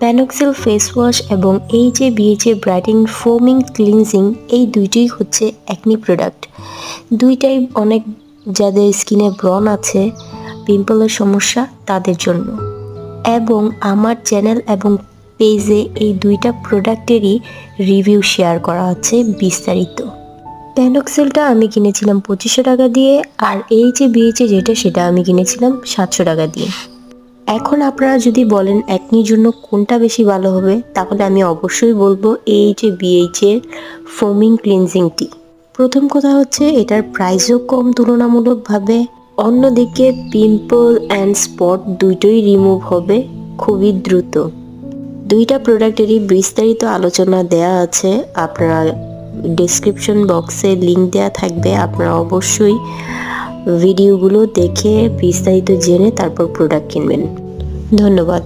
প্যানোক্সিল face wash এবং BHA brightening ফোমিং cleansing এই দুইটাই হচ্ছে অ্যাকনি প্রোডাক্ট। দুইটাই অনেক যাদের স্কিনে ব্রণ আছে, পিম্পলের সমস্যা তাদের জন্য। এবং আমার চ্যানেল এবং পেজে এই দুইটা প্রোডাক্টেরই রিভিউ শেয়ার করা আছে বিস্তারিত। প্যানোক্সিলটা আমি কিনেছিলাম 2500 টাকা দিয়ে, আর BHA যেটা সেটা আমি কিনেছিলাম 700 টাকা দিয়ে। এখন আপনারা যদি বলেন অ্যাকনির জন্য কোনটা বেশি ভালো হবে, তাহলে আমি অবশ্যই বলবো BHA ফোমিং ক্লিনজিং টি। প্রথম কথা হচ্ছে এটার প্রাইসও কম তুলনামূলকভাবে, অন্যদিকে পিম্পল অ্যান্ড স্পট দুটোই রিমুভ হবে খুবই দ্রুত। দুইটা প্রোডাক্টেরই বিস্তারিত আলোচনা দেয়া আছে, আপনারা ডেসক্রিপশন বক্সে লিংক দেয়া থাকবে, আপনারা অবশ্যই ভিডিওগুলো দেখে বিস্তারিত জেনে তারপর প্রোডাক্ট কিনবেন। ধন্যবাদ।